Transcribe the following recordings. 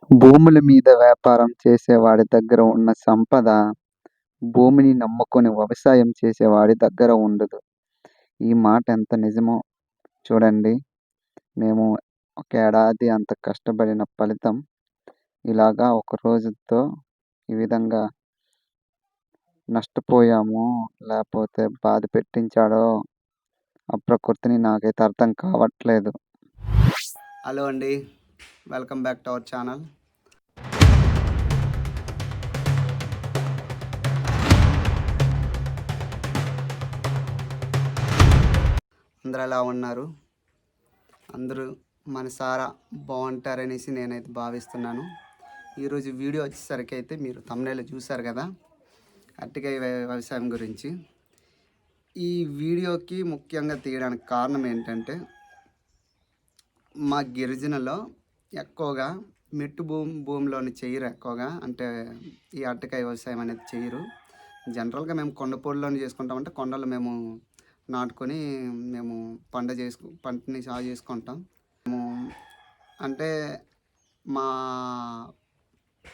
భూముల మీద వ్యాపారం చేసేవాడి దగ్గర ఉన్న సంపద, భూమిని నమ్ముకొని వ్యవసాయం చేసేవాడి దగ్గర ఉండదు. ఈ మాట ఎంత నిజమో చూడండి. మేము ఒక ఏడాది అంత కష్టపడిన ఫలితం ఇలాగా ఒక రోజుతో ఈ విధంగా నష్టపోయామో, లేకపోతే బాధ పెట్టించాడో ఆ ప్రకృతిని నాకైతే అర్థం కావట్లేదు. హలో అండి, welcome back to our channel. అందరూ ఎలా ఉన్నారు? అందరూ మనసారా బాగుంటారనేసి నేనైతే భావిస్తున్నాను. ఈరోజు వీడియో వచ్చేసరికి అయితే మీరు thumbnail చూశారు కదా, అరటికాయ వ్యవసాయం గురించి. ఈ వీడియోకి ముఖ్యంగా తీయడానికి కారణం ఏంటంటే, మా గిరిజనలో ఎక్కువగా మెట్టు భూమిలోని చేయరు. ఎక్కువగా అంటే ఈ అరటికాయ వ్యవసాయం అనేది చేయరు. జనరల్గా మేము కొండపూడిలోనే చేసుకుంటామంటే కొండలు మేము నాటుకొని మేము పంటని సాగు చేసుకుంటాం. మేము అంటే మా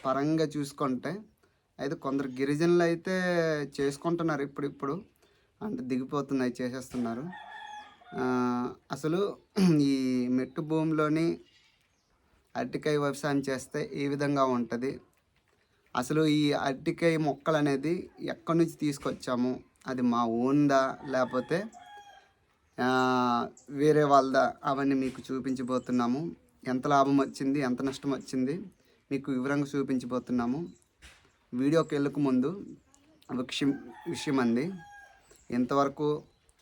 పరంగా చూసుకుంటే అయితే కొందరు గిరిజనులు అయితే చేసుకుంటున్నారు ఇప్పుడిప్పుడు, అంటే దిగిపోతున్నాయి, చేసేస్తున్నారు. అసలు ఈ మెట్టు భూమిలోని అరటికాయ వ్యవసాయం చేస్తే ఏ విధంగా ఉంటుంది, అసలు ఈ అరటికాయ మొక్కలు అనేది ఎక్కడి నుంచి తీసుకొచ్చాము, అది మా ఓన్దా లేకపోతే వేరే వాళ్ళదా, అవన్నీ మీకు చూపించబోతున్నాము. ఎంత లాభం వచ్చింది, ఎంత నష్టం వచ్చింది మీకు వివరంగా చూపించబోతున్నాము. వీడియోకి వెళ్ళక ముందు విషయం అండి, ఇంతవరకు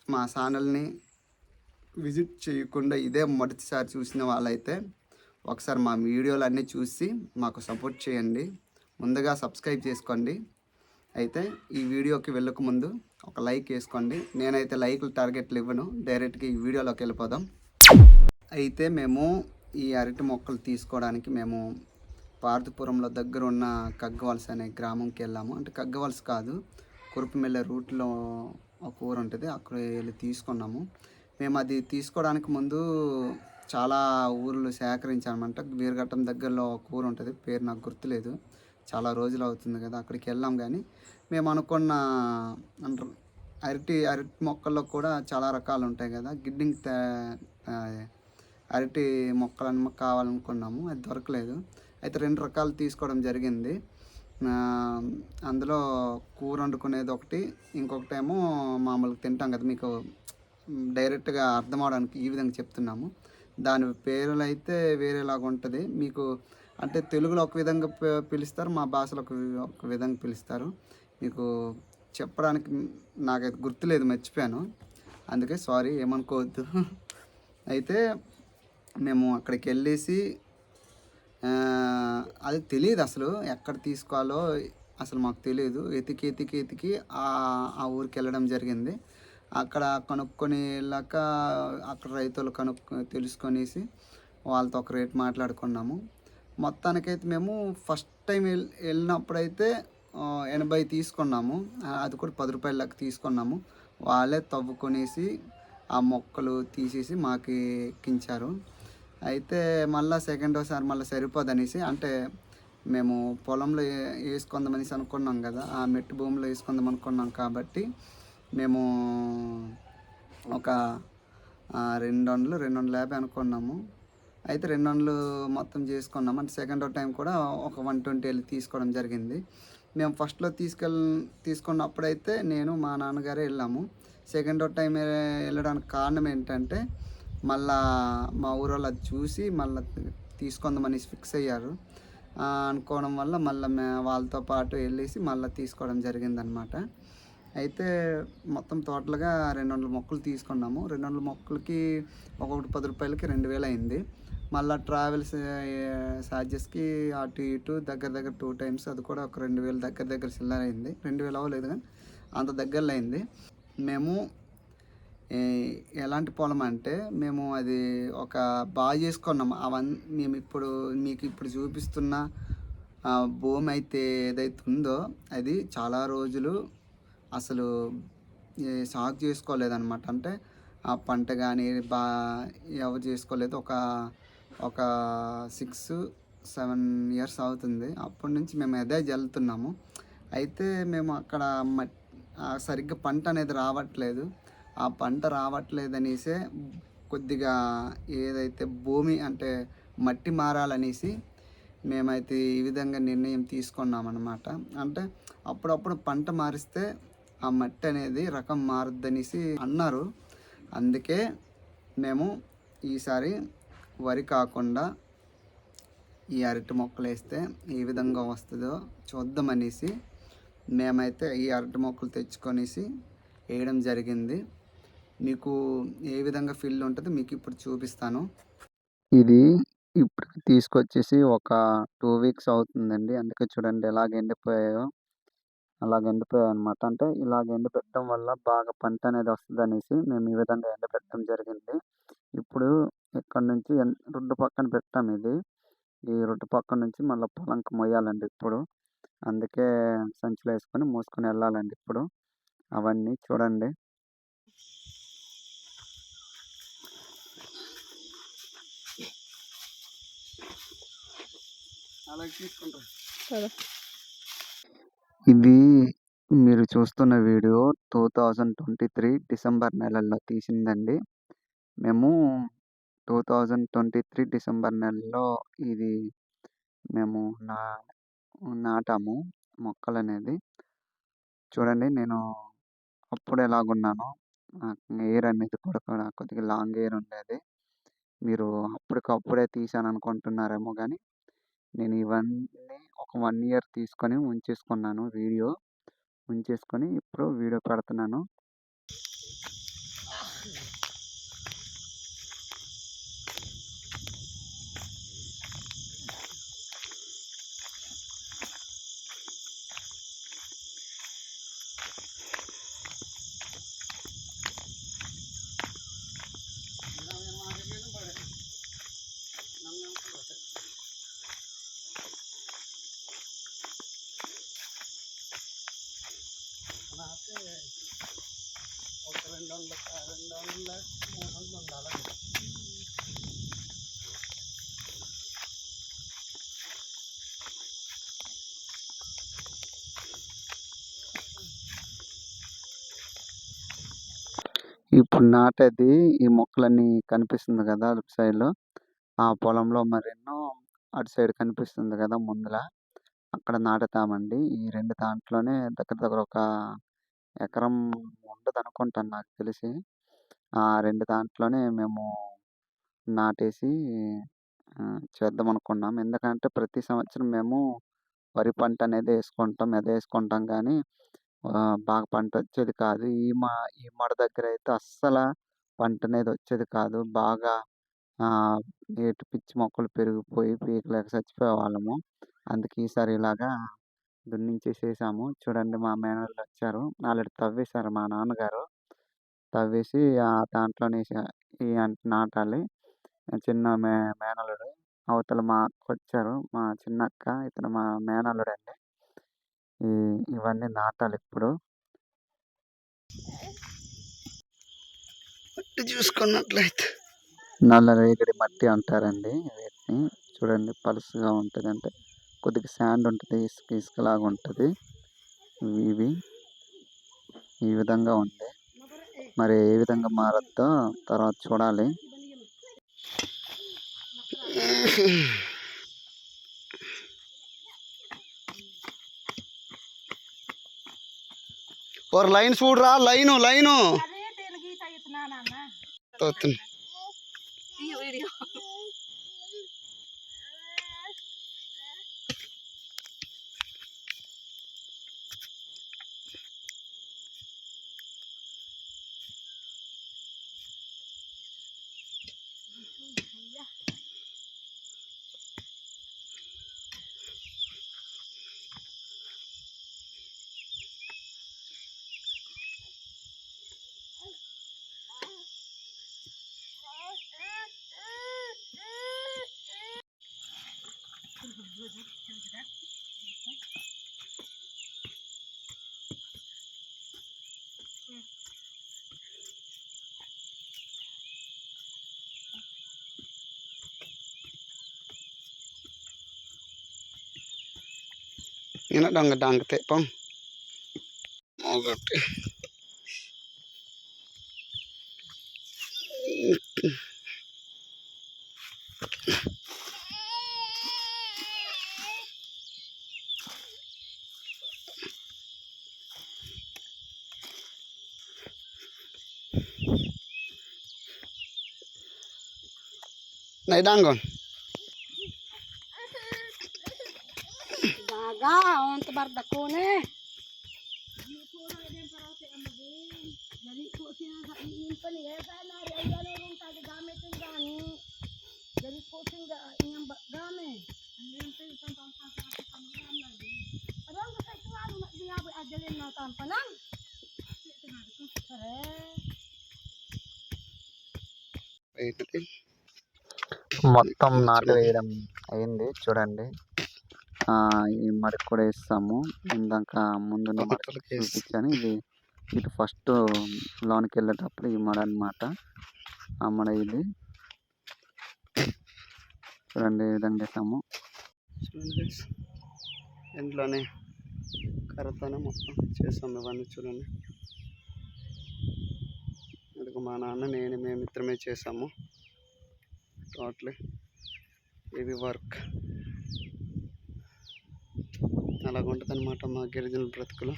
మా ఛానల్ని విజిట్ చేయకుండా ఇదే మొదటిసారి చూసిన వాళ్ళైతే ఒకసారి మా వీడియోలు అన్నీ చూసి మాకు సపోర్ట్ చేయండి. ముందుగా సబ్స్క్రైబ్ చేసుకోండి. అయితే ఈ వీడియోకి వెళ్ళక ముందు ఒక లైక్ వేసుకోండి. నేనైతే లైక్లు టార్గెట్లు ఇవ్వను, డైరెక్ట్గా ఈ వీడియోలోకి వెళ్ళిపోదాం. అయితే మేము ఈ అరటి మొక్కలు తీసుకోవడానికి మేము పార్వతీపురంలో దగ్గర ఉన్న కగ్గవలస అనే గ్రామంకి వెళ్ళాము. అంటే కగ్గవలస కాదు, కురుపుమెల్లె రూట్లో ఒక ఊరు ఉంటుంది, అక్కడ వెళ్ళి తీసుకున్నాము. మేము అది తీసుకోవడానికి ముందు చాలా ఊర్లు సేకరించామంట. వీరఘట్టం దగ్గరలో ఒక ఊరు ఉంటుంది, పేరు నాకు గుర్తులేదు, చాలా రోజులు అవుతుంది కదా, అక్కడికి వెళ్ళాం. కానీ మేము అనుకున్న అరటి మొక్కల్లో కూడా చాలా రకాలు ఉంటాయి కదా, గిడ్డింగ్ అరటి మొక్కలను కావాలనుకున్నాము, అది దొరకలేదు. అయితే 2 రకాలు తీసుకోవడం జరిగింది. అందులో కూర వండుకునేది ఒకటి, ఇంకొకటి ఏమో మామూలుగా తింటాం కదా, మీకు డైరెక్ట్గా అర్థం అవడానికి ఈ విధంగా చెప్తున్నాము. దాని పేర్లు అయితే వేరేలాగా ఉంటుంది. మీకు అంటే తెలుగులో ఒక విధంగా పిలుస్తారు, మా భాషలో ఒక విధంగా పిలుస్తారు. మీకు చెప్పడానికి నాకైతే గుర్తులేదు, మర్చిపోయాను, అందుకే సారీ, ఏమనుకోవద్దు. అయితే మేము అక్కడికి వెళ్ళేసి అది తెలియదు అసలు ఎక్కడ తీసుకోవాలో, అసలు మాకు తెలియదు. ఎతికి ఆ ఊరికి వెళ్ళడం జరిగింది. అక్కడ కనుక్కొని వెళ్ళాక అక్కడ రైతులు తెలుసుకొనేసి వాళ్ళతో ఒక రేట్ మాట్లాడుకున్నాము. మొత్తానికైతే మేము ఫస్ట్ టైం వెళ్ళినప్పుడైతే 80 తీసుకున్నాము, అది కూడా 10 రూపాయల లెక్క తీసుకున్నాము. వాళ్ళే తవ్వుకొనేసి ఆ మొక్కలు తీసేసి మాకు ఎక్కించారు. అయితే మళ్ళీ సెకండోసారి మళ్ళీ సరిపోదనేసి, అంటే మేము పొలంలో వేసుకుందామనేసి అనుకున్నాం కదా, ఆ మెట్టు భూమిలో వేసుకుందాం అనుకున్నాం కాబట్టి మేము ఒక 250 అనుకున్నాము. అయితే 200 మొత్తం చేసుకున్నాము. అంటే సెకండ్ టైం కూడా ఒక 120 వెళ్ళి తీసుకోవడం జరిగింది. మేము ఫస్ట్లో తీసుకున్నప్పుడైతే నేను మా నాన్నగారే వెళ్ళాము. సెకండ్ టైం వెళ్ళడానికి కారణం ఏంటంటే, మళ్ళా మా ఊరోళ్ళు అది చూసి మళ్ళీ తీసుకుందామనేసి ఫిక్స్ అయ్యారు. అనుకోవడం వల్ల మళ్ళీ వాళ్ళతో పాటు వెళ్ళేసి మళ్ళీ తీసుకోవడం జరిగిందనమాట. అయితే మొత్తం టోటల్గా 200 మొక్కలు తీసుకున్నాము. 200 మొక్కలకి ఒక్కొక్కటి 10 రూపాయలకి 2000 అయింది. మళ్ళీ ట్రావెల్స్ ఛార్జెస్కి అటు ఇటు దగ్గర 2 టైమ్స్, అది కూడా ఒక 2000 దగ్గర చిల్లర అయింది. 2000 అవ్వలేదు కానీ అంత దగ్గరలో అయింది. మేము ఎలాంటి పొలం అంటే, మేము అది ఒక బాగా చేసుకున్నాము. అవన్నీ మీకు ఇప్పుడు చూపిస్తున్న భూమి అయితే ఏదైతే ఉందో అది చాలా రోజులు అసలు సాగు చేసుకోలేదన్నమాట. అంటే ఆ పంట కానీ ఎవరు చేసుకోలేదు. ఒక 6 7 ఇయర్స్ అవుతుంది. అప్పటి నుంచి మేము అదే జల్లుతున్నాము. అయితే మేము అక్కడ సరిగ్గా పంట అనేది రావట్లేదు. ఆ పంట రావట్లేదనేసే కొద్దిగా ఏదైతే భూమి అంటే మట్టి మారాలనేసి మేమైతే ఈ విధంగా నిర్ణయం తీసుకున్నామన్నమాట. అంటే అప్పుడప్పుడు పంట మారిస్తే ఆ మట్టి అనేది రకం మారుద్దనేసి అన్నారు. అందుకే మేము ఈసారి వరి కాకుండా ఈ అరటి మొక్కలు వేస్తే ఏ విధంగా వస్తుందో చూద్దామనేసి మేమైతే ఈ అరటి మొక్కలు తెచ్చుకొనేసి వేయడం జరిగింది. మీకు ఏ విధంగా ఫీల్ ఉంటుందో మీకు ఇప్పుడు చూపిస్తాను. ఇది ఇప్పుడు తీసుకొచ్చేసి ఒక 2 వీక్స్ అవుతుందండి. అందుకే చూడండి ఎలాగ ఎండిపోయాయో. అలాగ ఎండిపోయాయన్నమాట. అంటే ఇలాగ ఎండబెట్టడం వల్ల బాగా పంట అనేది వస్తదనేసి మేము ఈ విధంగా ఎండబెట్టడం జరిగింది. ఇప్పుడు ఇక్కడ నుంచి రోడ్డు పక్కన పెట్టాం ఇది. ఈ రోడ్డు పక్కన నుంచి మళ్ళీ పొలంకి మొయ్యాలండి ఇప్పుడు. అందుకే సంచిలో వేసుకొని మోసుకొని వెళ్ళాలండి ఇప్పుడు. అవన్నీ చూడండి. ఇది మీరు చూస్తున్న వీడియో 2023 డిసెంబర్ నెలల్లో తీసిందండి. మేము 2023 డిసెంబర్ నెలలో ఇది మేము నాటాము మొక్కలనేది. చూడండి నేను అప్పుడు ఎలాగున్నానో, నాకు హెయిర్ అనేది కూడా కొద్దిగా లాంగ్ హెయిర్ ఉండేది. మీరు అప్పటికప్పుడే తీశాననుకుంటున్నారేమో కానీ నేను ఇవన్నీ ఒక 1 ఇయర్ తీసుకొని ఉంచేసుకున్నాను వీడియో. ఉంచేసుకొని ఇప్పుడు వీడియో పెడుతున్నాను. ఒక 200, 300 ఉండాలి. ఇప్పుడు నాటేది ఈ మొక్కలన్నీ కనిపిస్తుంది కదా అటు సైడ్లో. ఆ పొలంలో మరెన్నో అటు సైడ్ కనిపిస్తుంది కదా ముందల. అక్కడ నాటుతామండి. ఈ 2 దాంట్లోనే దగ్గర దగ్గర ఒక ఎకరం ఉండదనుకుంటాను నాకు తెలిసి. ఆ 2 దాంట్లోనే మేము నాటేసి చేద్దామనుకున్నాం. ఎందుకంటే ప్రతి సంవత్సరం మేము వరి పంట అనేది వేసుకుంటాం. అదే వేసుకుంటాం కానీ బాగా పంట వచ్చేది కాదు. ఈ మడ దగ్గర అయితే అస్సల పంట అనేది వచ్చేది కాదు. బాగా ఏటు పిచ్చి మొక్కలు పెరిగిపోయి పీకలేక చచ్చిపోయేవాళ్ళము. అందుకే ఈసారి ఇలాగా దున్నించేసేసాము. చూడండి మా మేనల్లుడు వచ్చారు. ఆల్రెడీ తవ్వేశారు మా నాన్నగారు. తవ్వేసి దాంట్లోనే నాటాలి. చిన్న మేనల్లుడు. అవతల మా అక్క వచ్చారు. మా చిన్నక్క. ఇతను మా మేనల్లుడండి. ఇవన్నీ నాటాలి ఇప్పుడు. చూసుకున్నట్లయితే నల్లరేగడి మట్టి అంటారండి వీటిని. చూడండి పలుసుగా ఉంటుంది. అంటే కొద్దిగా శాండ్ ఉంటుంది. ఇసుక ఇసుకలాగా ఉంటుంది. ఇవి ఈ విధంగా ఉంది. మరి ఏ విధంగా మారద్దో తర్వాత చూడాలి. ఒక లైన్ చూడరా, line Ina dong gedang ketik pom. Mau gede. Nai danggon. Daga, on tebar dakone. Jadi kok sih sa iimpan ya sana ari ay ano rong tadi gamit yung gani. Jadi kok sih enggak inyam game. Iimpan tampang sa panggilan lagi. Parang sa ito ano na dia boy ajalin na tampanan. Itu మొత్తం నాటు వేయడం అయింది చూడండి. ఈ మడికి కూడా వేస్తాము. ఇందాక ముందు చూపించాను. ఇది ఫస్ట్ లోనికి వెళ్ళేటప్పుడు ఈ మడ అనమాట. ఆ మడ ఇది చూడండి ఈ విధంగా వేసాము. ఇంట్లోనే కర్రతోనే మొత్తం చేస్తాము ఇవన్నీ చూడండి. అందుకు మా నాన్న నేను మేమిద్దరమే చేసాము టోటలీ. ఇది వర్క్ అలాగ ఉంటుంది అనమాట మా గిరిజనుల బ్రతుకులు.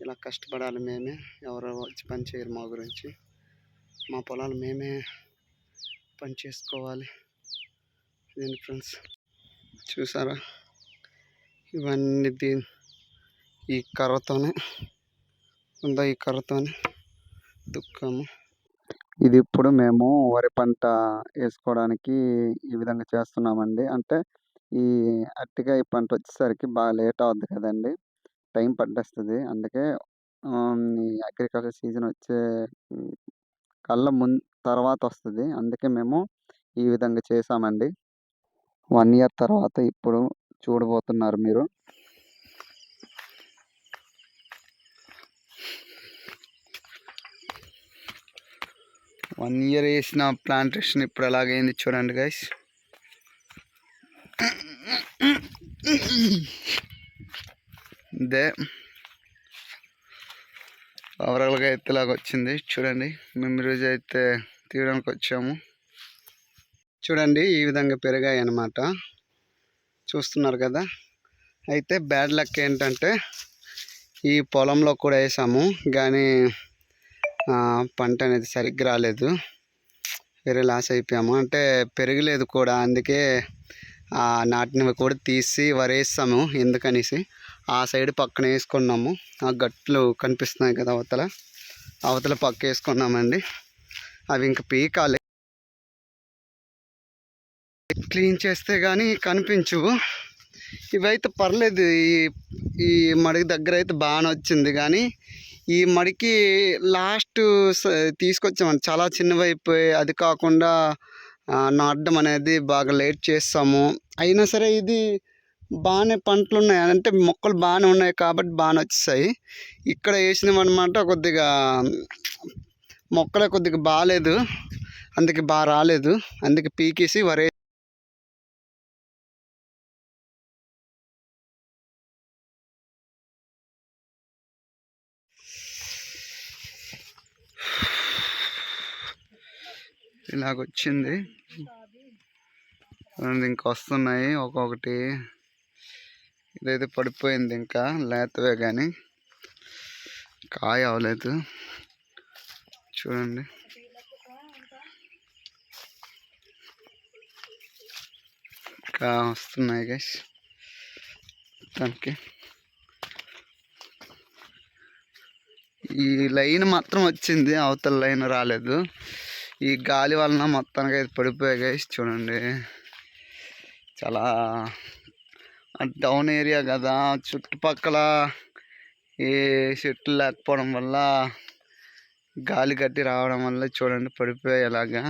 ఇలా కష్టపడాలి మేమే, ఎవరో వచ్చి పని చేయరు మా గురించి. మా పొలాలు మేమే పని చేసుకోవాలి. ఇదేంటి ఫ్రెండ్స్ చూసారా, ఇవన్నీ ఈ కర్రతోనే ఈ కర్రతోనే దుక్కాము. ఇది ఇప్పుడు మేము వరి పంట వేసుకోవడానికి ఈ విధంగా చేస్తున్నామండి. అంటే ఈ అరటికాయ పంట వచ్చేసరికి బాగా లేట్ అవుద్ది కదండి, టైం పట్టేస్తుంది. అందుకే ఈ అగ్రికల్చర్ సీజన్ వచ్చే కళ్ళ తర్వాత వస్తుంది. అందుకే మేము ఈ విధంగా చేసామండి. 1 year తర్వాత ఇప్పుడు చూడబోతున్నారు మీరు. వన్ ఇయర్ వేసిన ప్లాంటేషన్ ఇప్పుడు ఎలాగైంది చూడండి గైస్. ఇదే ఓవరాల్గా అయితే ఇలాగ వచ్చింది చూడండి. మేము ఈరోజు అయితే తీయడానికి వచ్చాము. చూడండి ఈ విధంగా పెరిగాయి అన్నమాట, చూస్తున్నారు కదా. అయితే బ్యాడ్ లక్ ఏంటంటే ఈ పొలంలో కూడా వేసాము కానీ పంట అనేది సరిగ్గా రాలేదు. వేరే లాస్ అయిపోయాము, అంటే పెరగలేదు కూడా. అందుకే నాటినవి కూడా తీసి వరేస్తాము ఎందుకనేసి ఆ సైడ్ పక్కన వేసుకున్నాము. ఆ గట్లు కనిపిస్తున్నాయి కదా, అవతల పక్క వేసుకున్నామండి. అవి ఇంకా పీకాలి, క్లీన్ చేస్తే కానీ కనిపించవు. ఇవైతే పర్లేదు, ఈ మడికి దగ్గర అయితే బాగానే వచ్చింది. కానీ ఈ మడికి లాస్ట్ తీసుకొచ్చామండి, చాలా చిన్నవైపోయి. అది కాకుండా నాటడం అనేది బాగా లేట్ చేస్తాము. అయినా సరే ఇది బాగానే పంటలు ఉన్నాయి, అంటే మొక్కలు బాగానే ఉన్నాయి కాబట్టి బాగానే వచ్చేసాయి. ఇక్కడ వేసినవి అనమాట కొద్దిగా మొక్కలే కొద్దిగా బాగాలేదు, అందుకే బాగా రాలేదు. అందుకే పీకేసి వరే ఇలాగొచ్చింది. ఇంకా వస్తున్నాయి ఒక్కొక్కటి. ఇదైతే పడిపోయింది, ఇంకా లేతవే కానీ కాయ అవ్వలేదు. చూడండి ఇంకా వస్తున్నాయి గైస్. దానికి ఈ లైన్ మాత్రం వచ్చింది, అవతల లైన్ రాలేదు. ఈ గాలి వలన మొత్తానికి అయితే పడిపోయాయి గైస్. చూడండి చాలా డౌన్ ఏరియా కదా, చుట్టుపక్కల ఏ చెట్లు లేకపోవడం వల్ల గాలి గట్టి రావడం వల్ల చూడండి పడిపోయాయి. అలాగా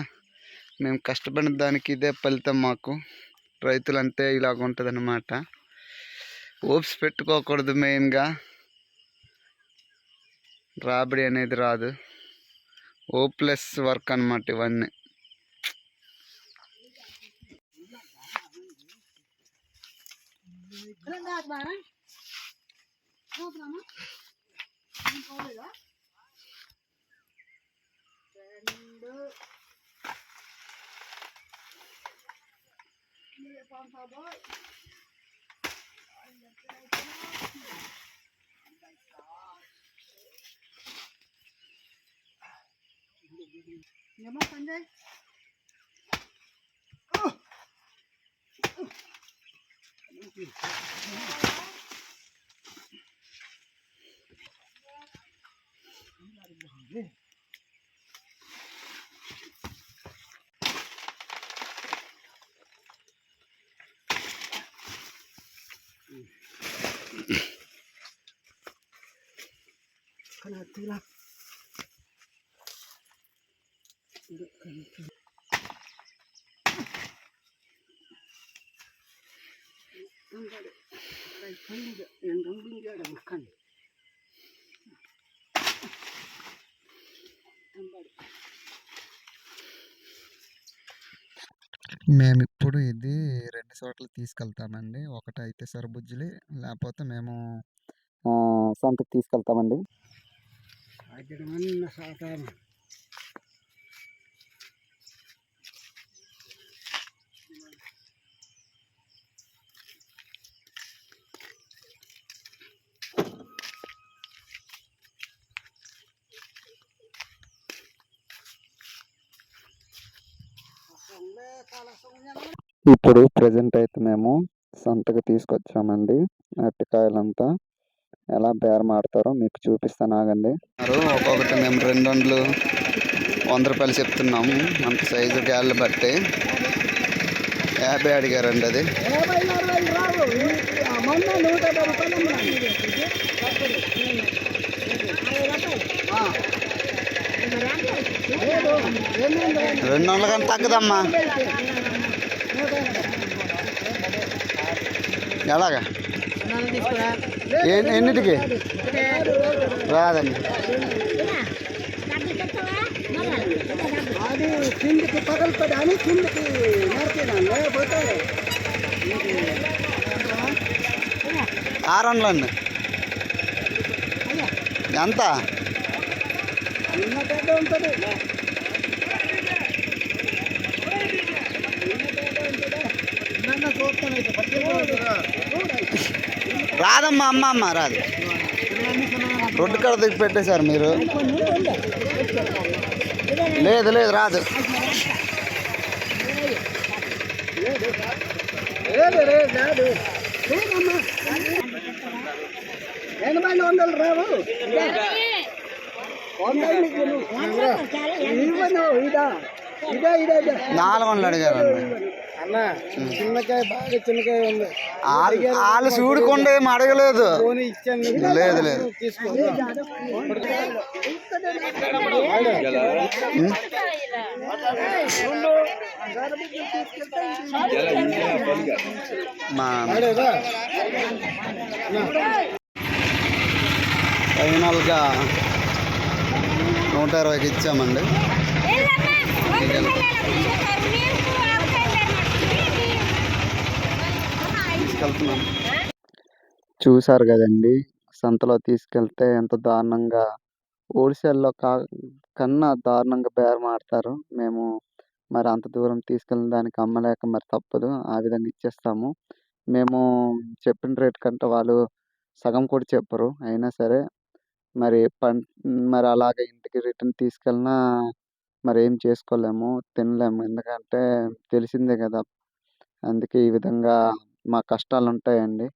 మేము కష్టపడిన దానికి ఇదే ఫలితం. మాకు రైతులంటే ఇలాగ ఉంటుంది అన్నమాట. హోప్స్ పెట్టుకోకూడదు, మెయిన్గా రాబడి అనేది రాదు. హోప్లెస్ వర్క్ అన్నమాట ఇవన్నీ. చూద్దామా ఏం పోలేదా రెండు పంపబోయ్ ఏమో సంజయ్ Kana tulak. మేమిప్పుడు ఇది 2 చోట్ల తీసుకెళ్తామండి. ఒకటైతే సరుబుజ్జిలి, లేపోతే మేము సంతకి తీసుకెళ్తామండి. ఇప్పుడు ప్రెజెంట్ అయితే మేము సంతకి తీసుకొచ్చామండి. అరటికాయలంతా ఎలా బేరమాడతారో మీకు చూపిస్తాను ఆగండి. ఒక్కొక్కటి మేము 2 వందలు 100 రూపాయలు చెప్తున్నాము. అంత సైజు గాళ్ళు బట్టి 50 అడిగారండి. అది రెండు వందల కన్నా తగ్గదమ్మా. ఎలాగా ఎన్నిటికి రాదండి. అది కిందికి పగలుతుంది అని కిందికి నడిపినాను లేకపోతే 600 అండి. ఎంత చిన్న పెద్ద ఉంటుంది రాదమ్మా. అమ్మ రాదు. రోడ్డు కాడ దిగి పెట్టేశారు మీరు. లేదు రాదు. రాదు 800 రావు 400 అడిగారండి. చిన్నకాయ బాగా చిన్నకాయ ఉంది. వాళ్ళు చూడకుండా ఏం అడగలేదు. లేదు ఫైనల్గా 120కి ఇచ్చామండి. తీసుకెళ్తున్నాను. చూసారు కదండి, సంతలో తీసుకెళ్తే ఎంత దారుణంగా హోల్సేల్లో కన్నా దారుణంగా బేరమాడతారు. మేము మరి అంత దూరం తీసుకెళ్ళిన దానికి అమ్మలేక మరి తప్పదు, ఆ విధంగా ఇచ్చేస్తాము. మేము చెప్పిన రేట్ కంటే వాళ్ళు సగం కూడా చెప్పరు. అయినా సరే మరి మరి అలాగే ఇంటికి రిటర్న్ తీసుకెళ్ళినా మరి ఏం చేసుకోలేము, తినలేము. ఎందుకంటే తెలిసిందే కదా. అందుకే ఈ విధంగా మా కష్టాలు ఉంటాయండి.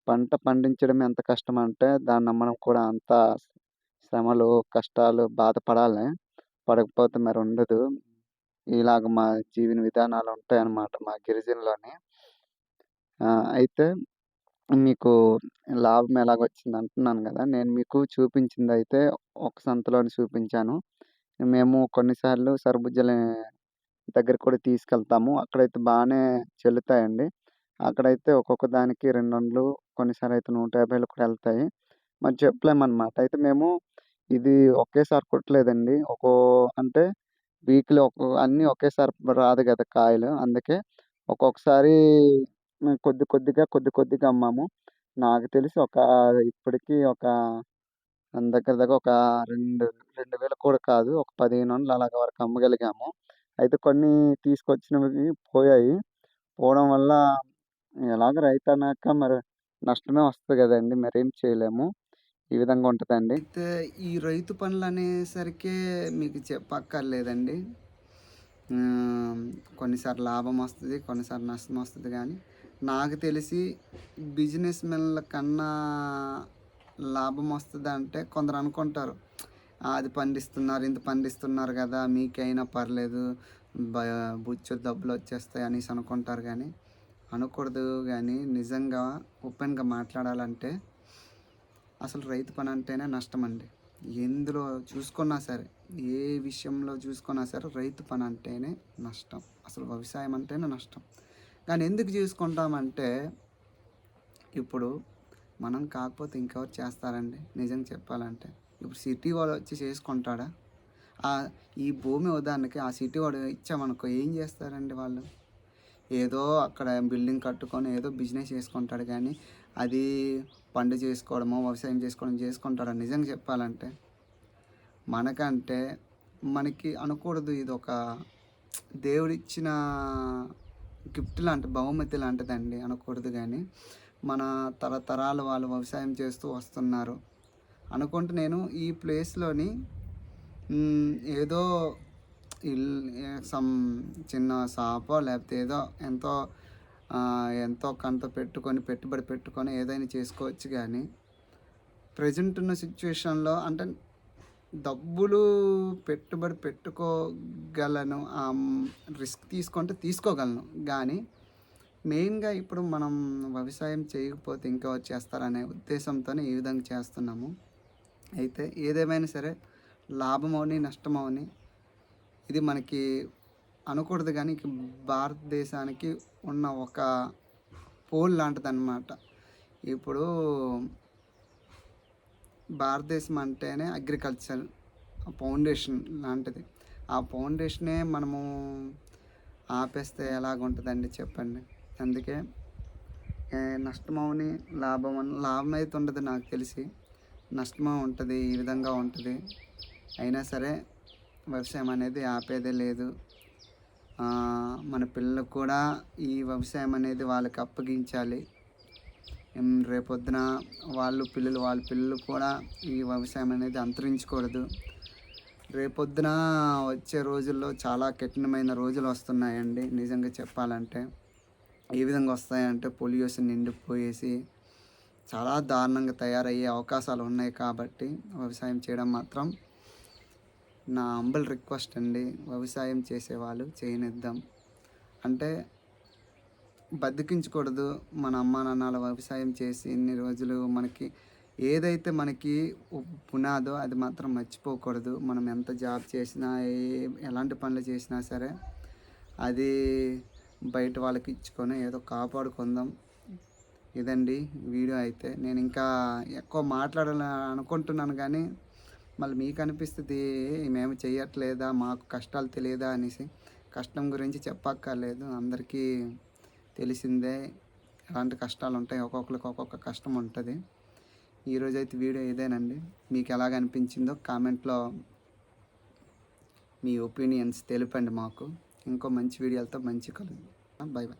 పంట పండించడం ఎంత కష్టం అంటే దాన్ని అమ్మడం కూడా అంత శ్రమలు, కష్టాలు, బాధపడాలి. పడకపోతే మరి ఉండదు. ఇలాగ మా జీవన విధానాలు ఉంటాయన్నమాట మా గిరిజనలోని. అయితే మీకు లాభం ఎలాగొచ్చింది అంటున్నాను కదా. నేను మీకు చూపించింది అయితే ఒక సంతలోని చూపించాను. మేము కొన్నిసార్లు సరుబుజ్జల దగ్గర కూడా తీసుకెళ్తాము. అక్కడైతే బాగానే చెల్లుతాయండి. అక్కడైతే ఒక్కొక్క దానికి 200, కొన్నిసార్లు అయితే 150 కూడా వెళ్తాయి. మరి చెప్పలేమన్నమాట. అయితే మేము ఇది ఒకేసారి కొట్టలేదండి. అంటే వీక్లీ అన్నీ ఒకేసారి రాదు కదా కాయలు. అందుకే ఒక్కొక్కసారి కొద్దిగా అమ్మాము. నాకు తెలిసి ఇప్పటికి దగ్గర దగ్గర ఒక 2000 కూడా కాదు. ఒక 1500 అలాగా వరకు అమ్మగలిగాము. అయితే కొన్ని తీసుకొచ్చినవి పోయాయి. పోవడం వల్ల ఎలాగో రైతన్నాక మరి నష్టమే వస్తది గదండీ! మరేం చేయలేము. ఈ విధంగా ఉంటదండి. అయితే ఈ రైతు పనులనేసరికే మీకు చెప్పక్కర్లేదండి. ఆహ్, కొన్నిసార్లు లాభం వస్తది, కొన్నిసార్లు నష్టం వస్తది గానీ, నాకు తెలిసి బిజినెస్ మెన్‌ల కన్నా లాభం వస్తదంటే కొందరు అనుకుంటారు. అది పండిస్తున్నారు, ఇంత పండిస్తున్నారు గదా! మీకైనా పర్లేదు. బ బొచ్చెడు డబ్బులొచ్చేస్తాయి అనేసి అనుకుంటారు గానీ, అనకూడదు గానీ నిజంగా ఓపెన్‌గా మాట్లాడాలంటే అసలు రైతు పని అంటేనే నష్టమండి. ఎందులో చూసుకున్నా సరే, ఏ విషయంలో చూసుకున్నా సరే రైతు పని అంటేనే నష్టం. అసలు వ్యవసాయం అంటేనే నష్టం. కానీ ఎందుకు చూసుకుంటామంటే, ఇప్పుడు మనం కాకపోతే ఇంకెవరు చేస్తారండి నిజంగా చెప్పాలంటే. ఇప్పుడు సిటీ వాడొచ్చి చేసుకుంటాడా? ఈ భూమి ఉదాహరణకి ఆ సిటీ వాడు ఇచ్చామనుకో ఏం చేస్తారండి వాళ్ళు? ఏదో అక్కడ బిల్డింగ్ కట్టుకొని ఏదో బిజినెస్ చేసుకుంటాడు కానీ అది పంట చేసుకోవడమో వ్యవసాయం చేసుకోవడం చేసుకుంటాడు నిజంగా చెప్పాలంటే మనకంటే మనకి అనకూడదు ఇది ఒక దేవుడిచ్చిన గిఫ్ట్ లాంటి బహుమతి లాంటిదండి అనకూడదు కానీ మన తరతరాలు వాళ్ళు వ్యవసాయం చేస్తూ వస్తున్నారు అనుకుంటే నేను ఈ ప్లేస్లోని ఏదో సమ్ చిన్న షాపో లేకపోతే ఏదో ఎంతో కొంత పెట్టుబడి పెట్టుకొని ఏదైనా చేసుకోవచ్చు కానీ ప్రజెంట్ ఉన్న సిచ్యువేషన్లో అంటే డబ్బులు పెట్టుబడి పెట్టుకోగలను రిస్క్ తీసుకుంటే తీసుకోగలను కానీ మెయిన్గా ఇప్పుడు మనం వ్యవసాయం చేయకపోతే ఇంకా వచ్చేస్తారనే ఉద్దేశంతోనే ఈ విధంగా చేస్తున్నాము. అయితే ఏదేమైనా సరే లాభమవని నష్టమవని ఇది మనకి అనకూడదు కానీ భారతదేశానికి ఉన్న ఒక పోల్ లాంటిదన్నమాట. ఇప్పుడు భారతదేశం అంటేనే అగ్రికల్చర్ ఫౌండేషన్ లాంటిది. ఆ ఫౌండేషనే మనము ఆపేస్తే ఎలాగుంటుందండి చెప్పండి. అందుకే నష్టమవని లాభం అయితే ఉండదు నాకు తెలిసి. నష్టమే ఉంటుంది. ఈ విధంగా ఉంటుంది. అయినా సరే వ్యవసాయం అనేది ఆపేదే లేదు. మన పిల్లలకు కూడా ఈ వ్యవసాయం అనేది వాళ్ళకి అప్పగించాలి. రేపొద్దున వాళ్ళ పిల్లలు కూడా ఈ వ్యవసాయం అనేది అంతరించకూడదు. రేపొద్దున వచ్చే రోజుల్లో చాలా కఠినమైన రోజులు వస్తున్నాయండి నిజంగా చెప్పాలంటే. ఏ విధంగా వస్తాయంటే పొల్యూషన్ నిండిపోయేసి చాలా దారుణంగా తయారయ్యే అవకాశాలు ఉన్నాయి కాబట్టి వ్యవసాయం చేయడం మాత్రం నా హంబుల్ రిక్వెస్ట్ అండి. వ్యవసాయం చేసేవాళ్ళు చేయనిద్దాం. అంటే బతికించకూడదు. మన అమ్మా నాన్నల వ్యవసాయం చేసి ఇన్ని రోజులు ఏదైతే మనకి పునాదో అది మాత్రం మర్చిపోకూడదు. మనం ఎంత జాబ్ చేసినా ఎలాంటి పనులు చేసినా సరే అది బయట వాళ్ళకి ఇచ్చుకొని ఏదో కాపాడుకుందాం. ఇదండి వీడియో అయితే. నేను ఇంకా ఎక్కువ మాట్లాడాలని అనుకుంటున్నాను కానీ మళ్ళీ మీకు అనిపిస్తుంది మేము చెయ్యట్లేదా, మాకు కష్టాలు తెలియదా అనేసి. కష్టం గురించి చెప్పక్కర్లేదు, అందరికీ తెలిసిందే. ఎలాంటి కష్టాలు ఉంటాయి, ఒక్కొక్కరికి ఒక్కొక్క కష్టం ఉంటుంది. ఈరోజైతే వీడియో ఇదేనండి. మీకు ఎలాగ అనిపించిందో కామెంట్లో మీ ఒపీనియన్స్ తెలుపండి మాకు. ఇంకో మంచి వీడియోలతో కలుద్దాం. By by.